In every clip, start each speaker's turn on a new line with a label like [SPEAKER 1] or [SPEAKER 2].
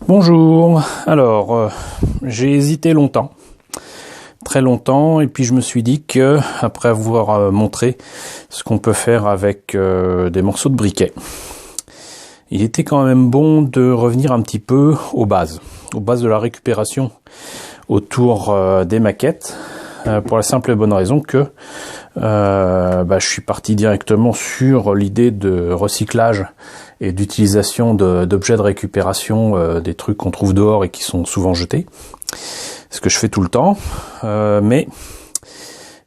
[SPEAKER 1] Bonjour, alors j'ai hésité longtemps, très longtemps, et puis je me suis dit que après avoir montré ce qu'on peut faire avec des morceaux de briquet, il était quand même bon de revenir un petit peu aux bases de la récupération autour des maquettes, pour la simple et bonne raison que je suis parti directement sur l'idée de recyclage et d'utilisation d'objets de récupération, des trucs qu'on trouve dehors et qui sont souvent jetés, ce que je fais tout le temps, mais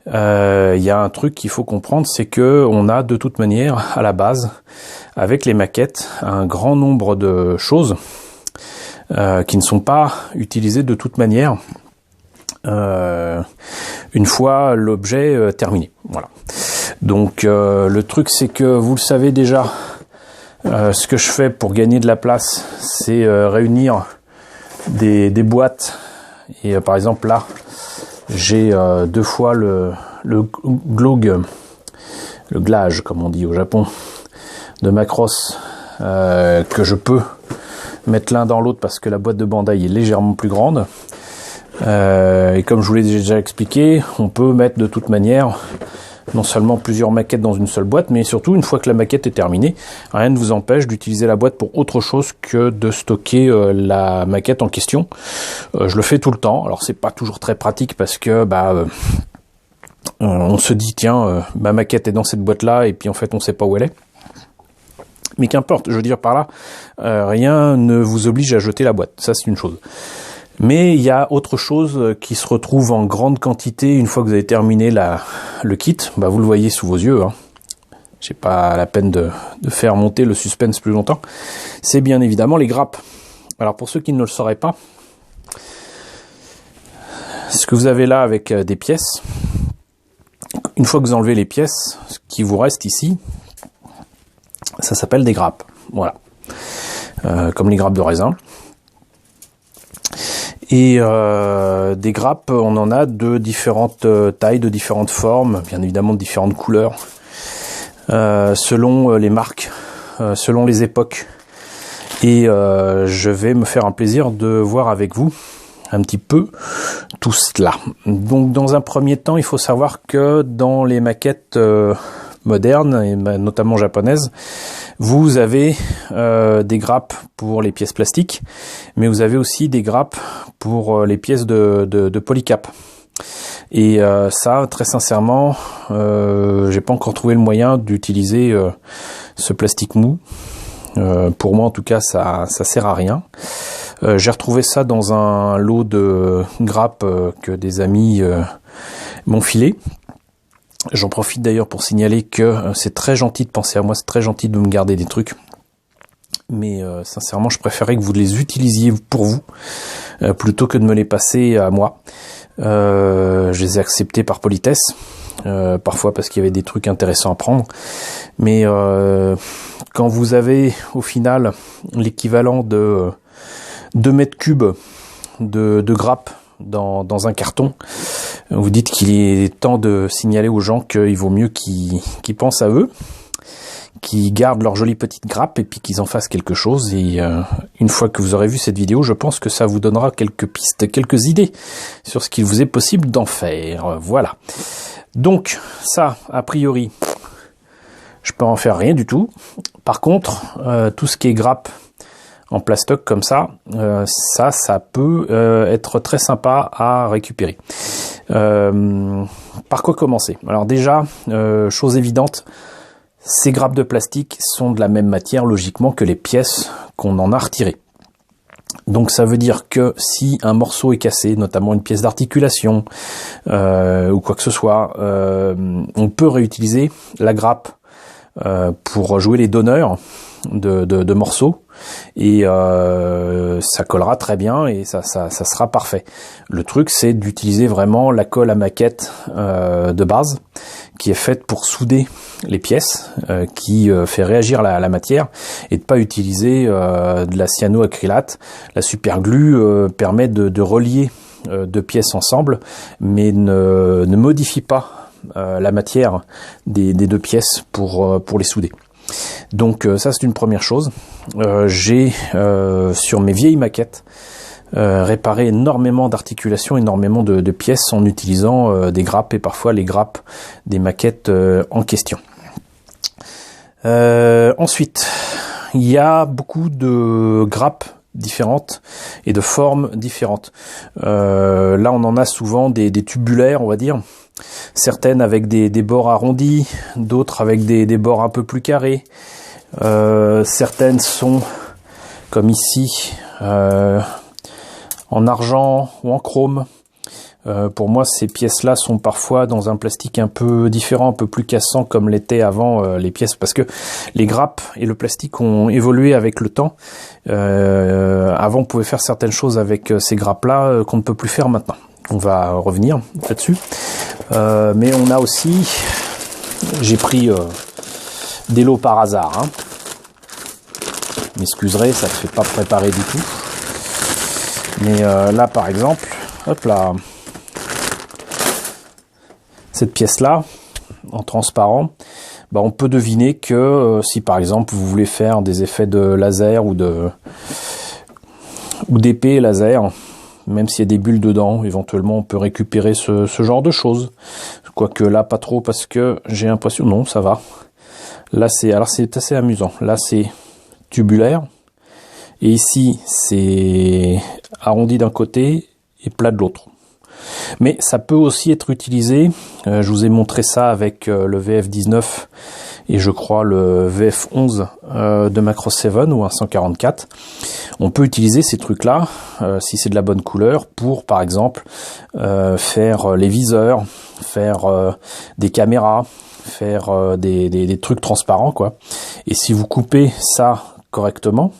[SPEAKER 1] il y a un truc qu'il faut comprendre, c'est que on a de toute manière à la base, avec les maquettes, un grand nombre de choses qui ne sont pas utilisées de toute manière une fois l'objet terminé. Voilà. Donc le truc, c'est que vous le savez déjà, ce que je fais pour gagner de la place, c'est réunir des boîtes. Et par exemple là, j'ai deux fois le glage, comme on dit au Japon, de Macross, que je peux mettre l'un dans l'autre parce que la boîte de Bandai est légèrement plus grande. Et comme je vous l'ai déjà expliqué, on peut mettre de toute manière non seulement plusieurs maquettes dans une seule boîte, mais surtout une fois que la maquette est terminée, rien ne vous empêche d'utiliser la boîte pour autre chose que de stocker la maquette en question. Je le fais tout le temps. Alors c'est pas toujours très pratique parce que on se dit tiens, ma maquette est dans cette boîte là et puis en fait on sait pas où elle est. Mais qu'importe, je veux dire par là, rien ne vous oblige à jeter la boîte. Ça c'est une chose. Mais il y a autre chose qui se retrouve en grande quantité une fois que vous avez terminé le kit. Vous le voyez sous vos yeux. J'ai pas la peine de faire monter le suspense plus longtemps. C'est bien évidemment les grappes. Alors pour ceux qui ne le sauraient pas, ce que vous avez là avec des pièces, une fois que vous enlevez les pièces, ce qui vous reste ici, ça s'appelle des grappes. Voilà. Comme les grappes de raisin. Et des grappes, on en a de différentes tailles, de différentes formes, bien évidemment de différentes couleurs, selon les marques, selon les époques. Et je vais me faire un plaisir de voir avec vous un petit peu tout cela. Donc dans un premier temps, il faut savoir que dans les maquettes modernes, et notamment japonaises, vous avez des grappes pour les pièces plastiques, mais vous avez aussi des grappes pour les pièces de polycap. Et ça, très sincèrement, j'ai pas encore trouvé le moyen d'utiliser ce plastique mou. Pour moi, en tout cas, ça sert à rien. J'ai retrouvé ça dans un lot de grappes que des amis m'ont filé. J'en profite d'ailleurs pour signaler que c'est très gentil de penser à moi, c'est très gentil de me garder des trucs. Mais sincèrement, je préférais que vous les utilisiez pour vous, plutôt que de me les passer à moi. Je les ai acceptés par politesse, parfois parce qu'il y avait des trucs intéressants à prendre. Mais quand vous avez au final l'équivalent de 2 mètres cubes de grappes dans un carton, vous dites qu'il est temps de signaler aux gens qu'il vaut mieux qu'ils pensent à eux, qu'ils gardent leurs jolies petites grappes et puis qu'ils en fassent quelque chose. Et une fois que vous aurez vu cette vidéo, je pense que ça vous donnera quelques pistes, quelques idées sur ce qu'il vous est possible d'en faire. Voilà. Donc ça, a priori, je peux en faire rien du tout. Par contre, tout ce qui est grappe en plastoc comme ça, ça peut être très sympa à récupérer. Par quoi commencer? Alors déjà, chose évidente, ces grappes de plastique sont de la même matière logiquement que les pièces qu'on en a retirées. Donc ça veut dire que si un morceau est cassé, notamment une pièce d'articulation ou quoi que ce soit, on peut réutiliser la grappe pour jouer les donneurs de morceaux, et ça collera très bien et ça sera parfait. Le truc, c'est d'utiliser vraiment la colle à maquette de base, qui est faite pour souder les pièces, qui fait réagir la matière, et de pas utiliser de la cyanoacrylate. La superglue permet de relier deux pièces ensemble, mais ne modifie pas la matière des deux pièces pour les souder. Donc ça c'est une première chose. J'ai sur mes vieilles maquettes réparé énormément d'articulations, énormément de pièces en utilisant des grappes et parfois les grappes des maquettes en question. Ensuite, il y a beaucoup de grappes différentes et de formes différentes. Là on en a souvent des tubulaires, on va dire. Certaines avec des bords arrondis, d'autres avec des bords un peu plus carrés. Certaines sont comme ici en argent ou en chrome. Pour moi, ces pièces-là sont parfois dans un plastique un peu différent, un peu plus cassant comme l'étaient avant les pièces, parce que les grappes et le plastique ont évolué avec le temps. Avant, on pouvait faire certaines choses avec ces grappes-là qu'on ne peut plus faire maintenant. On va revenir là-dessus. Mais on a aussi, j'ai pris des lots par hasard. Hein. M'excuserez, ça ne fait pas préparer du tout. Mais là, par exemple, hop là, cette pièce-là, en transparent, bah, on peut deviner que si par exemple vous voulez faire des effets de laser ou d'épée laser, même s'il y a des bulles dedans, éventuellement on peut récupérer ce genre de choses. Quoique là pas trop parce que j'ai l'impression, non ça va. Là c'est assez amusant. Là c'est tubulaire et ici c'est arrondi d'un côté et plat de l'autre. Mais ça peut aussi être utilisé, je vous ai montré ça avec le VF19 et je crois le VF11 de Macross 7 ou un 144. On peut utiliser ces trucs-là, si c'est de la bonne couleur, pour par exemple faire les viseurs, faire des caméras, faire des trucs transparents, quoi. Et si vous coupez ça correctement,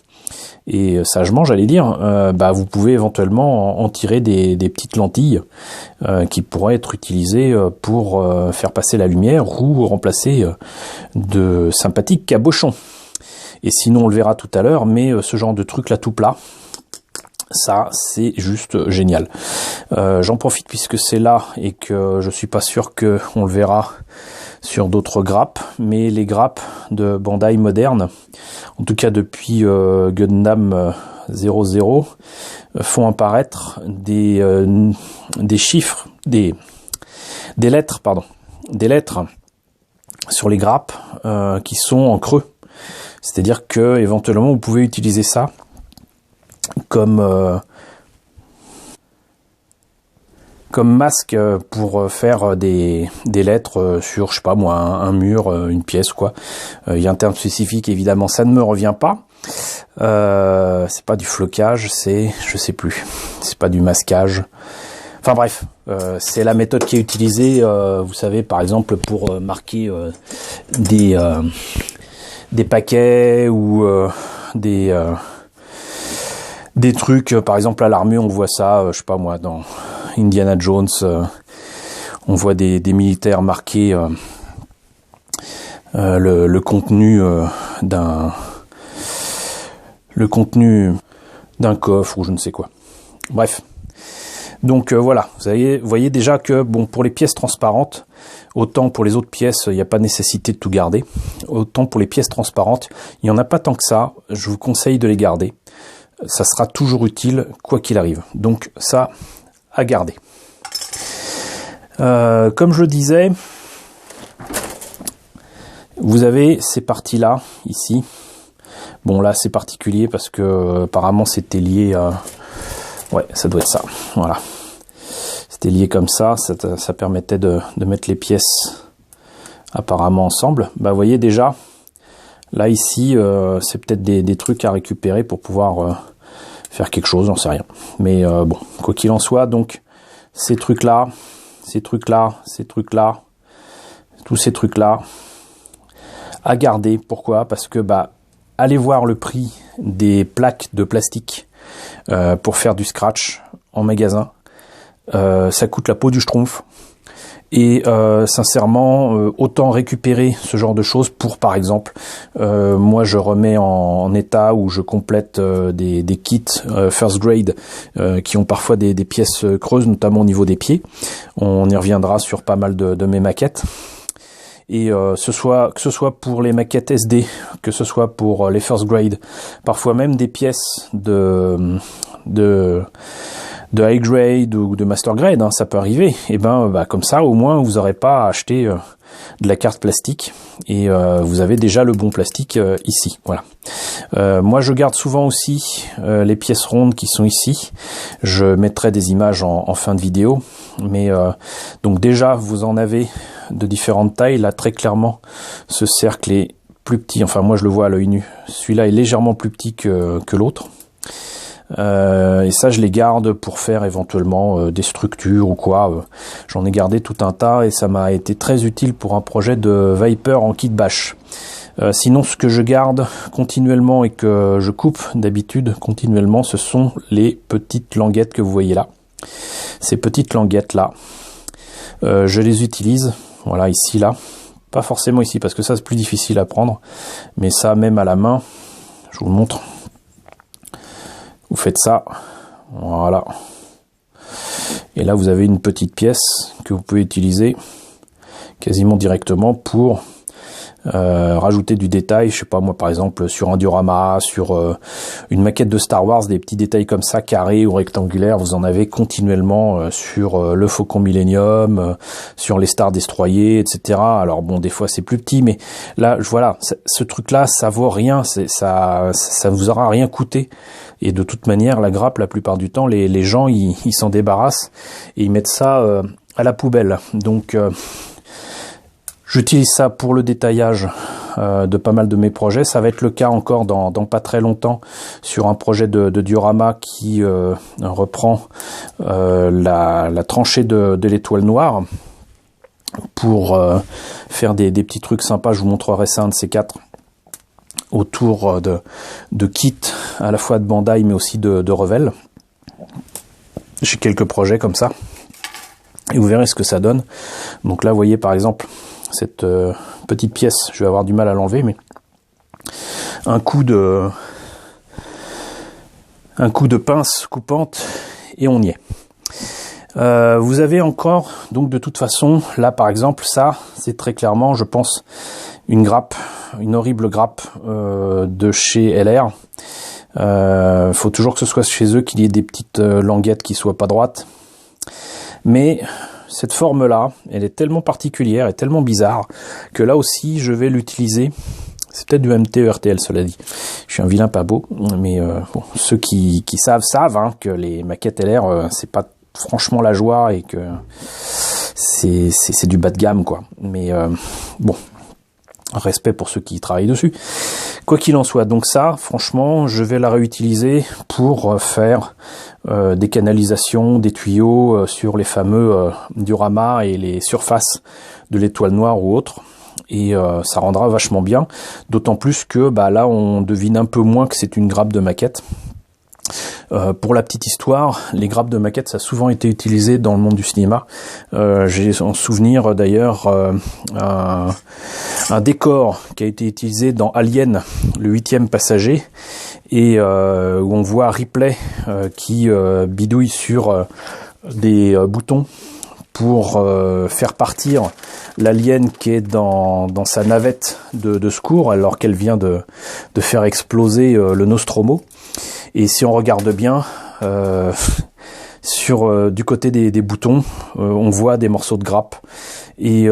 [SPEAKER 1] et sagement j'allais dire, bah vous pouvez éventuellement en tirer des petites lentilles qui pourraient être utilisées pour faire passer la lumière ou remplacer de sympathiques cabochons. Et sinon on le verra tout à l'heure, mais ce genre de truc là tout plat, ça c'est juste génial. J'en profite puisque c'est là et que je suis pas sûr que on le verra sur d'autres grappes, mais les grappes de Bandai moderne, en tout cas depuis Gundam 00, font apparaître des chiffres, des lettres sur les grappes qui sont en creux. C'est-à-dire que éventuellement vous pouvez utiliser ça comme masque pour faire des lettres sur, je sais pas moi, un mur, une pièce, quoi. Il y a un terme spécifique, évidemment, ça ne me revient pas. C'est pas du flocage, c'est, je sais plus, c'est pas du masquage. Enfin bref, c'est la méthode qui est utilisée, vous savez, par exemple, pour marquer des paquets ou des trucs, par exemple à l'armure, on voit ça, je sais pas moi, dans Indiana Jones, on voit des militaires marquer le contenu d'un coffre ou je ne sais quoi. Bref. Donc voilà, vous voyez déjà que bon, pour les pièces transparentes, autant pour les autres pièces, il n'y a pas nécessité de tout garder, autant pour les pièces transparentes, il n'y en a pas tant que ça, je vous conseille de les garder. Ça sera toujours utile, quoi qu'il arrive. Donc ça, à garder. Comme je le disais, vous avez ces parties-là, ici. Bon, là, c'est particulier parce que apparemment, c'était lié à... Ouais, ça doit être ça. Voilà. C'était lié comme ça. Ça permettait de mettre les pièces apparemment ensemble. Bah, vous voyez déjà, là, ici, c'est peut-être des trucs à récupérer pour pouvoir faire quelque chose, j'en sais rien. Mais bon, quoi qu'il en soit, donc, ces trucs-là, tous ces trucs-là, à garder. Pourquoi? Parce que, bah, allez voir le prix des plaques de plastique pour faire du scratch en magasin. Ça coûte la peau du schtroumpf. Et sincèrement, autant récupérer ce genre de choses pour, par exemple, moi je remets en état ou je complète des kits first grade qui ont parfois des pièces creuses, notamment au niveau des pieds. On y reviendra sur pas mal de mes maquettes. Et que ce soit pour les maquettes SD, que ce soit pour les first grade, parfois même des pièces de high grade ou de master grade, hein, ça peut arriver. Et comme ça, au moins, vous n'aurez pas à acheter de la carte plastique et vous avez déjà le bon plastique ici. Voilà. Moi, je garde souvent aussi les pièces rondes qui sont ici. Je mettrai des images en fin de vidéo. Mais donc déjà, vous en avez de différentes tailles. Là, très clairement, ce cercle est plus petit. Enfin, moi, je le vois à l'œil nu. Celui-là est légèrement plus petit que l'autre. Et ça, je les garde pour faire éventuellement des structures ou quoi. J'en ai gardé tout un tas et ça m'a été très utile pour un projet de Viper en kit bash. Sinon, ce que je garde continuellement et que je coupe d'habitude continuellement, ce sont les petites languettes que vous voyez là. Ces petites languettes là, je les utilise, voilà, ici, là. Pas forcément ici, parce que ça c'est plus difficile à prendre, mais ça même à la main, je vous le montre. Vous faites ça, voilà. Et là vous avez une petite pièce que vous pouvez utiliser quasiment directement pour rajouter du détail, je sais pas moi, par exemple sur un diorama, sur une maquette de Star Wars, des petits détails comme ça, carrés ou rectangulaires, vous en avez continuellement sur le Faucon Millennium, sur les Star Destroyers, etc. Alors bon, des fois c'est plus petit, mais là, voilà, ce truc-là, ça vaut rien, ça vous aura rien coûté. Et de toute manière, la grappe, la plupart du temps, les gens, ils s'en débarrassent et ils mettent ça à la poubelle. Donc j'utilise ça pour le détaillage de pas mal de mes projets. Ça va être le cas encore dans pas très longtemps sur un projet de diorama qui reprend la tranchée de l'étoile noire pour faire des petits trucs sympas. Je vous montrerai ça, un de ces quatre, autour de kits à la fois de Bandai mais aussi de Revell. J'ai quelques projets comme ça et vous verrez ce que ça donne. Donc là, vous voyez par exemple cette petite pièce, je vais avoir du mal à l'enlever, mais un coup de pince coupante et on y est. Vous avez encore, donc de toute façon, là par exemple, ça c'est très clairement, je pense, une grappe, une horrible grappe de chez LR. Faut toujours que ce soit chez eux qu'il y ait des petites languettes qui soient pas droites. Mais cette forme-là, elle est tellement particulière et tellement bizarre que là aussi, je vais l'utiliser. C'est peut-être du MT-ERTL, cela dit. Je suis un vilain pas beau, mais bon, ceux qui savent hein, que les maquettes LR, c'est pas franchement la joie et que c'est du bas de gamme, quoi. Mais bon, respect pour ceux qui travaillent dessus. Quoi qu'il en soit, donc ça, franchement, je vais la réutiliser pour faire des canalisations, des tuyaux sur les fameux dioramas et les surfaces de l'étoile noire ou autres. Et ça rendra vachement bien, d'autant plus que là on devine un peu moins que c'est une grappe de maquette. Pour la petite histoire, les grappes de maquettes, ça a souvent été utilisé dans le monde du cinéma. J'ai en souvenir d'ailleurs un décor qui a été utilisé dans Alien, le 8e passager, et où on voit Ripley qui bidouille sur des boutons pour faire partir l'alien qui est dans sa navette de secours alors qu'elle vient de faire exploser le Nostromo. Et si on regarde bien, du côté des boutons, on voit des morceaux de grappe. Et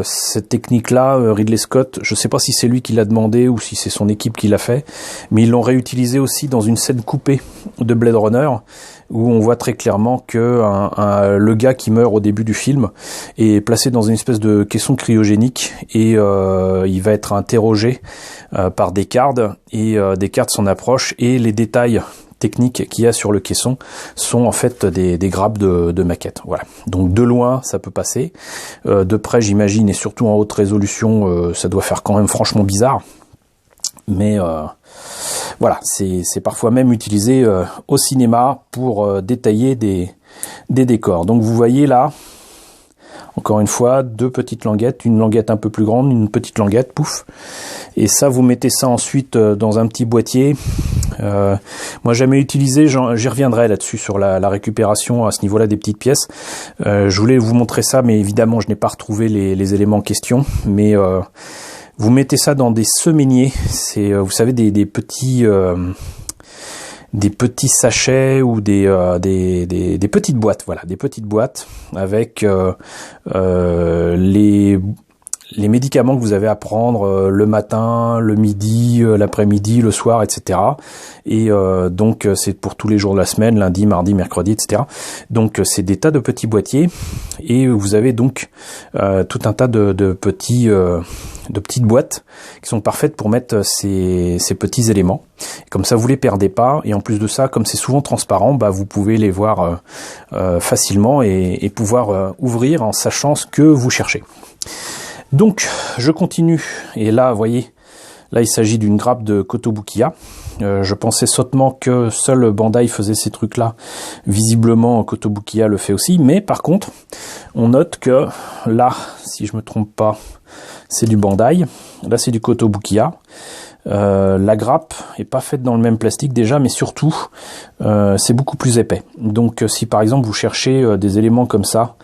[SPEAKER 1] cette technique-là, Ridley Scott, je ne sais pas si c'est lui qui l'a demandé ou si c'est son équipe qui l'a fait, mais ils l'ont réutilisé aussi dans une scène coupée de Blade Runner, où on voit très clairement que le gars qui meurt au début du film est placé dans une espèce de caisson cryogénique et il va être interrogé par Descartes, et Descartes s'en approche et les détails techniques qu'il y a sur le caisson sont en fait des grappes de maquettes. Voilà. Donc de loin ça peut passer, de près j'imagine, et surtout en haute résolution ça doit faire quand même franchement bizarre, mais voilà, c'est parfois même utilisé au cinéma pour détailler des décors. Donc vous voyez là, Encore une fois, 2 petites languettes, une languette un peu plus grande, une petite languette, pouf. Et ça, vous mettez ça ensuite dans un petit boîtier. Moi, jamais utilisé, j'y reviendrai là-dessus sur la récupération à ce niveau-là des petites pièces. Je voulais vous montrer ça, mais évidemment, je n'ai pas retrouvé les éléments en question. Mais vous mettez ça dans des semainiers. C'est, vous savez, des petits sachets ou des petites boîtes, voilà, des petites boîtes avec les médicaments que vous avez à prendre le matin, le midi, l'après-midi, le soir, etc. Et donc c'est pour tous les jours de la semaine, lundi, mardi, mercredi, etc. Donc c'est des tas de petits boîtiers et vous avez donc tout un tas de petites boîtes qui sont parfaites pour mettre ces petits éléments. Comme ça, vous les perdez pas. Et en plus de ça, comme c'est souvent transparent, bah, vous pouvez les voir facilement et pouvoir ouvrir en sachant ce que vous cherchez. Donc, je continue. Et là, vous voyez, là, il s'agit d'une grappe de Kotobukiya. Je pensais sottement que seul Bandai faisait ces trucs-là. Visiblement, Kotobukiya le fait aussi. Mais par contre, on note que là, si je me trompe pas, c'est du Bandai. Là, c'est du Kotobukiya. La grappe est pas faite dans le même plastique déjà, mais surtout c'est beaucoup plus épais. Donc si par exemple vous cherchez des éléments comme ça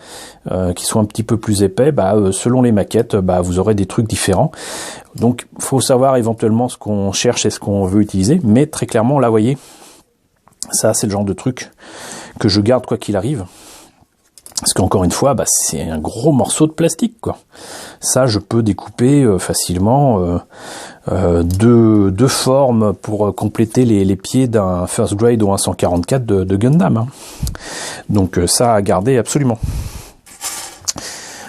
[SPEAKER 1] qui sont un petit peu plus épais, bah, selon les maquettes, bah, vous aurez des trucs différents. Donc faut savoir éventuellement ce qu'on cherche et ce qu'on veut utiliser, mais très clairement là, vous voyez, ça c'est le genre de truc que je garde quoi qu'il arrive. Parce qu'encore une fois, bah, c'est un gros morceau de plastique, quoi. Ça, je peux découper facilement deux formes pour compléter les pieds d'un First Grade ou un 144 de Gundam. Hein. Donc ça à garder absolument.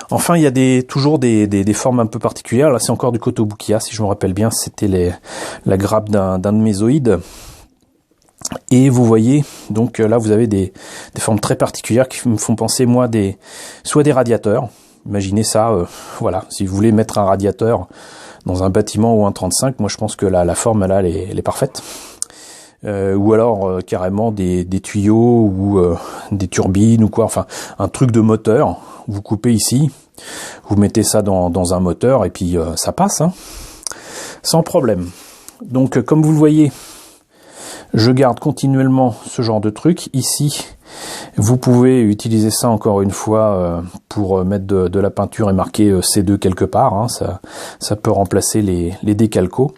[SPEAKER 1] Enfin, il y a toujours des formes un peu particulières. Là, c'est encore du Kotobukiya, si je me rappelle bien. C'était la grappe d'un de mes zoïdes. Et vous voyez, donc là vous avez des formes très particulières qui me font penser moi soit des radiateurs. Imaginez ça, voilà, si vous voulez mettre un radiateur dans un bâtiment ou un 35, moi je pense que la forme là elle est parfaite. Ou alors carrément des tuyaux ou des turbines ou quoi, enfin un truc de moteur. Vous coupez ici, vous mettez ça dans un moteur et puis ça passe, hein, sans problème. Donc comme vous le voyez, je garde continuellement ce genre de truc. Ici, vous pouvez utiliser ça encore une fois pour mettre de la peinture et marquer C2 quelque part. Hein. Ça peut remplacer les décalcos.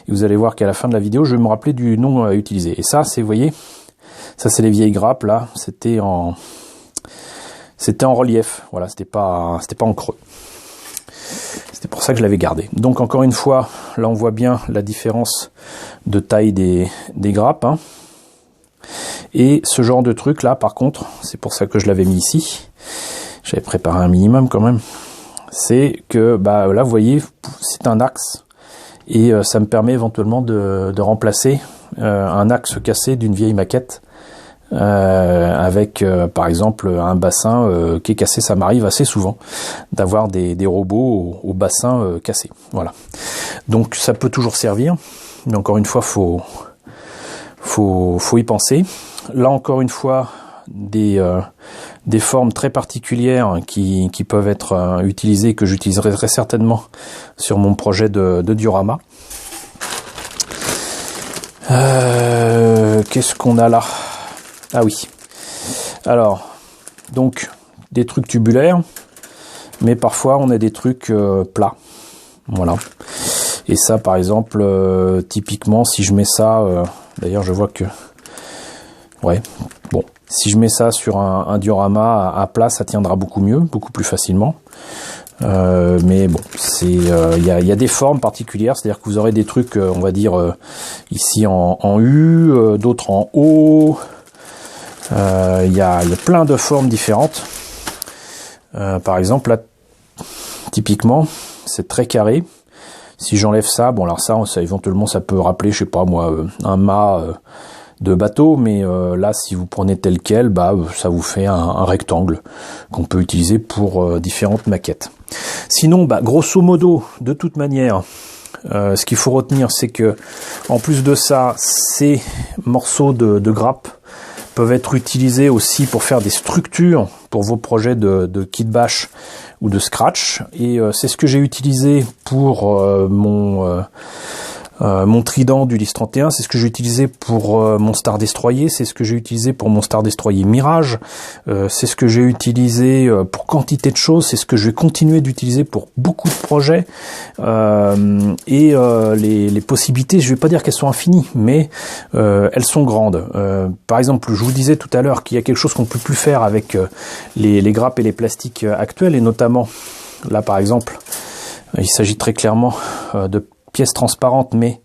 [SPEAKER 1] Et vous allez voir qu'à la fin de la vidéo, je vais me rappeler du nom à utiliser. Et ça, vous voyez, ça c'est les vieilles grappes là. C'était en relief. Voilà, c'était pas en creux. C'était pour ça que je l'avais gardé. Donc encore une fois, là on voit bien la différence de taille des grappes. Hein. Et ce genre de truc là, par contre, c'est pour ça que je l'avais mis ici. J'avais préparé un minimum quand même. C'est que bah là vous voyez, c'est un axe. Et ça me permet éventuellement de remplacer un axe cassé d'une vieille maquette. Avec par exemple un bassin qui est cassé. Ça m'arrive assez souvent d'avoir des robots au bassin cassé. Voilà. Donc ça peut toujours servir, mais encore une fois faut y penser. Là encore une fois des formes très particulières qui peuvent être utilisées, que j'utiliserai très certainement sur mon projet de diorama. Qu'est-ce qu'on a là? Ah oui, alors, donc, des trucs tubulaires, mais parfois on a des trucs plats, voilà. Et ça, par exemple, typiquement, si je mets ça, d'ailleurs je vois que, ouais, bon, si je mets ça sur un diorama à plat, ça tiendra beaucoup mieux, beaucoup plus facilement. Mais bon, il y a des formes particulières, c'est-à-dire que vous aurez des trucs, on va dire, ici en U, d'autres en O. Il y a plein de formes différentes. Par exemple, là, typiquement, c'est très carré. Si j'enlève ça, bon alors ça éventuellement ça peut rappeler, je sais pas moi, un mât de bateau, mais là si vous prenez tel quel, bah ça vous fait un rectangle qu'on peut utiliser pour différentes maquettes. Sinon, bah grosso modo, de toute manière, ce qu'il faut retenir, c'est que en plus de ça, ces morceaux de grappe peuvent être utilisés aussi pour faire des structures pour vos projets de kit bash ou de scratch. Et c'est ce que j'ai utilisé pour mon trident d'Ulysse 31, c'est ce que j'ai utilisé pour mon Star Destroyer, c'est ce que j'ai utilisé pour mon Star Destroyer Mirage, c'est ce que j'ai utilisé pour quantité de choses, c'est ce que je vais continuer d'utiliser pour beaucoup de projets, les possibilités, je vais pas dire qu'elles sont infinies, mais elles sont grandes. Par exemple, je vous disais tout à l'heure qu'il y a quelque chose qu'on peut plus faire avec les grappes et les plastiques actuels, et notamment, là par exemple, il s'agit très clairement de pièces transparentes, mais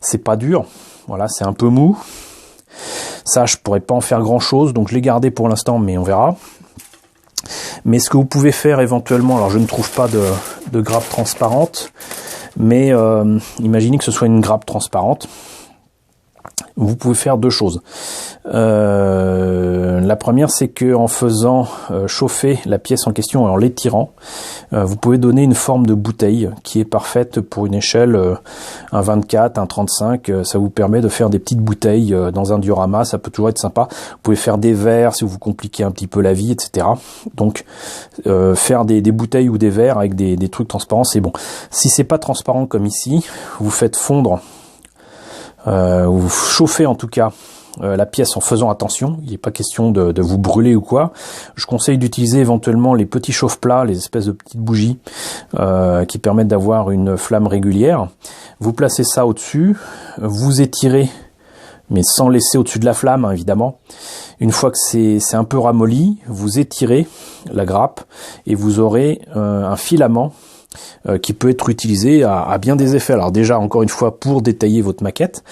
[SPEAKER 1] c'est pas dur, voilà, c'est un peu mou. Ça, je pourrais pas en faire grand chose, donc je l'ai gardé pour l'instant, mais on verra. Mais ce que vous pouvez faire éventuellement, alors je ne trouve pas de grappe transparente, mais imaginez que ce soit une grappe transparente. Vous pouvez faire deux choses. La première, c'est que en faisant chauffer la pièce en question et en l'étirant, vous pouvez donner une forme de bouteille qui est parfaite pour une échelle un 24, un 35. Ça vous permet de faire des petites bouteilles dans un diorama. Ça peut toujours être sympa. Vous pouvez faire des verres si vous vous compliquez un petit peu la vie, etc. Donc faire des bouteilles ou des verres avec des trucs transparents, c'est bon. Si c'est pas transparent comme ici, vous faites fondre, vous chauffez en tout cas la pièce en faisant attention, il n'est pas question de vous brûler ou quoi. Je conseille d'utiliser éventuellement les petits chauffe-plats, les espèces de petites bougies qui permettent d'avoir une flamme régulière. Vous placez ça au-dessus, vous étirez, mais sans laisser au-dessus de la flamme, hein, évidemment. Une fois que c'est un peu ramolli, vous étirez la grappe et vous aurez un filament qui peut être utilisé à bien des effets. Alors déjà, encore une fois, pour détailler votre maquette,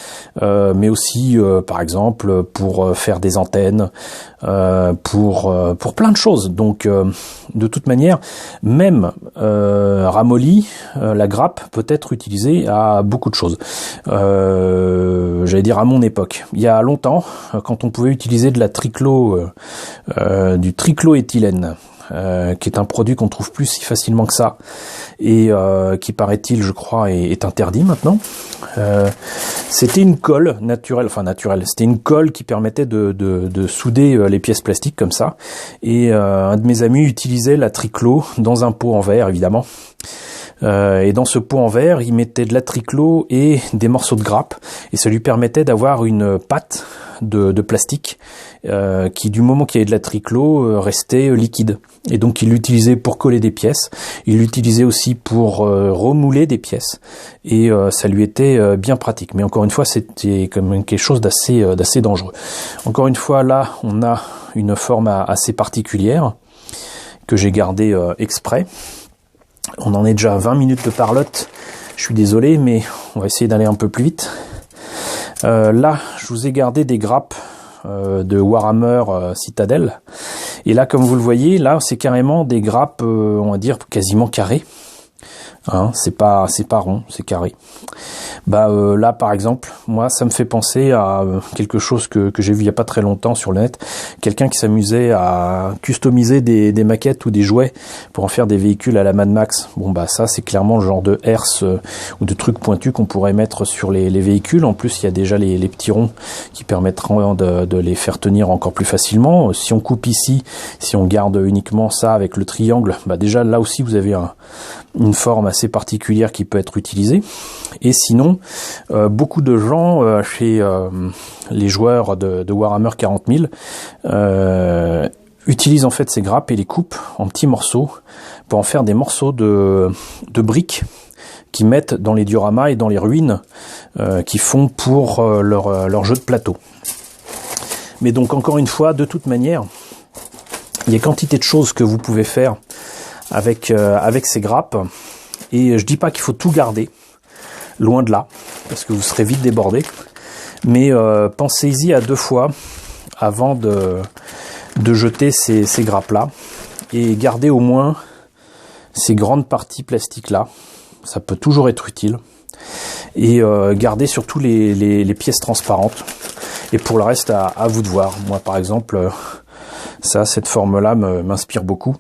[SPEAKER 1] mais aussi, par exemple, pour faire des antennes, pour plein de choses. Donc, de toute manière, même ramollie, la grappe peut être utilisée à beaucoup de choses. J'allais dire à mon époque. Il y a longtemps, quand on pouvait utiliser de la du tricloéthylène, qui est un produit qu'on trouve plus si facilement que ça et qui paraît-il, je crois, est interdit maintenant. C'était une colle naturelle, c'était une colle qui permettait de souder les pièces plastiques comme ça, et un de mes amis utilisait la triclo dans un pot en verre, évidemment. Et dans ce pot en verre, il mettait de la triclo et des morceaux de grappe, et ça lui permettait d'avoir une pâte de plastique qui, du moment qu'il y avait de la triclo, restait liquide. Et donc il l'utilisait pour coller des pièces, il l'utilisait aussi pour remouler des pièces, et ça lui était bien pratique. Mais encore une fois, c'était quand même quelque chose d'assez dangereux. Encore une fois, là, on a une forme assez particulière que j'ai gardée exprès. On en est déjà à 20 minutes de parlotte. Je suis désolé, mais on va essayer d'aller un peu plus vite. Là, je vous ai gardé des grappes de Warhammer Citadel. Et là, comme vous le voyez, là, c'est carrément des grappes, on va dire, quasiment carrées. Hein, c'est pas rond, c'est carré. Là, par exemple, moi, ça me fait penser à quelque chose que j'ai vu il y a pas très longtemps sur le net. Quelqu'un qui s'amusait à customiser des maquettes ou des jouets pour en faire des véhicules à la Mad Max. Bon, ça, c'est clairement le genre de herse ou de trucs pointus qu'on pourrait mettre sur les véhicules. En plus, il y a déjà les petits ronds qui permettront de les faire tenir encore plus facilement. Si on coupe ici, si on garde uniquement ça avec le triangle, déjà là aussi, vous avez une forme assez particulière qui peut être utilisée. Et sinon, beaucoup de gens chez les joueurs de Warhammer 40 000 utilisent en fait ces grappes et les coupent en petits morceaux pour en faire des morceaux de briques qu'ils mettent dans les dioramas et dans les ruines qu'ils font pour leur jeu de plateau. Mais donc encore une fois, de toute manière, il y a quantité de choses que vous pouvez faire avec ces grappes. Et je dis pas qu'il faut tout garder, loin de là, parce que vous serez vite débordé. Mais pensez-y à 2 fois avant de jeter ces grappes-là. Et gardez au moins ces grandes parties plastiques-là. Ça peut toujours être utile. Et gardez surtout les pièces transparentes. Et pour le reste, à vous de voir. Moi, par exemple, cette forme-là m'inspire beaucoup.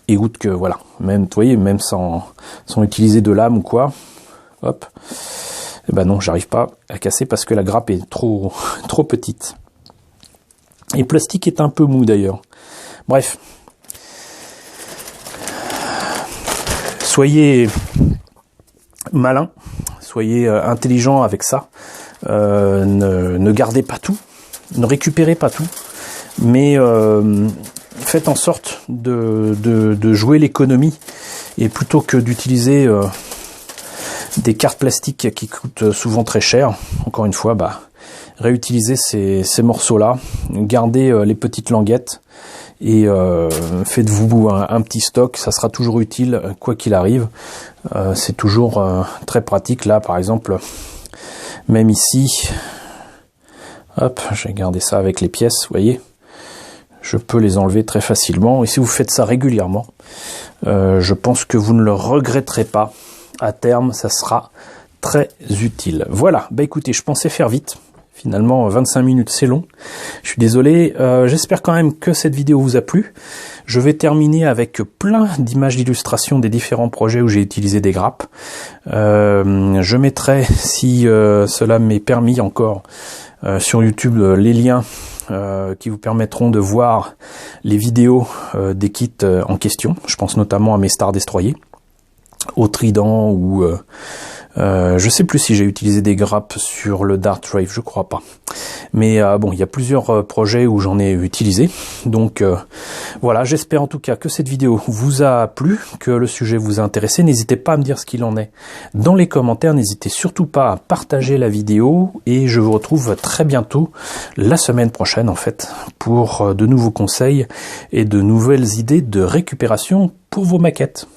[SPEAKER 1] Et outre que, voilà, même, vous voyez, même sans utiliser de lame ou quoi, hop, non, j'arrive pas à casser parce que la grappe est trop petite. Et le plastique est un peu mou d'ailleurs. Bref. Soyez malin, soyez intelligent avec ça. Ne gardez pas tout, ne récupérez pas tout, mais faites en sorte de jouer l'économie, et plutôt que d'utiliser des cartes plastiques qui coûtent souvent très cher, encore une fois, réutilisez ces morceaux-là, gardez les petites languettes, et faites-vous un petit stock, ça sera toujours utile quoi qu'il arrive. C'est toujours très pratique. Là par exemple, même ici, hop, j'ai gardé ça avec les pièces, vous voyez, je peux les enlever très facilement, et si vous faites ça régulièrement, je pense que vous ne le regretterez pas. À terme, ça sera très utile. Voilà, écoutez, je pensais faire vite. Finalement, 25 minutes, c'est long. Je suis désolé. J'espère quand même que cette vidéo vous a plu. Je vais terminer avec plein d'images d'illustration des différents projets où j'ai utilisé des grappes. Je mettrai, si cela m'est permis encore, sur YouTube les liens qui vous permettront de voir les vidéos des kits en question. Je pense notamment à mes Star Destroyer, au Trident ou... je sais plus si j'ai utilisé des grappes sur le Dart Rave, je crois pas. Mais bon, il y a plusieurs projets où j'en ai utilisé. Donc voilà, j'espère en tout cas que cette vidéo vous a plu, que le sujet vous a intéressé. N'hésitez pas à me dire ce qu'il en est dans les commentaires. N'hésitez surtout pas à partager la vidéo. Et je vous retrouve très bientôt, la semaine prochaine en fait, pour de nouveaux conseils et de nouvelles idées de récupération pour vos maquettes.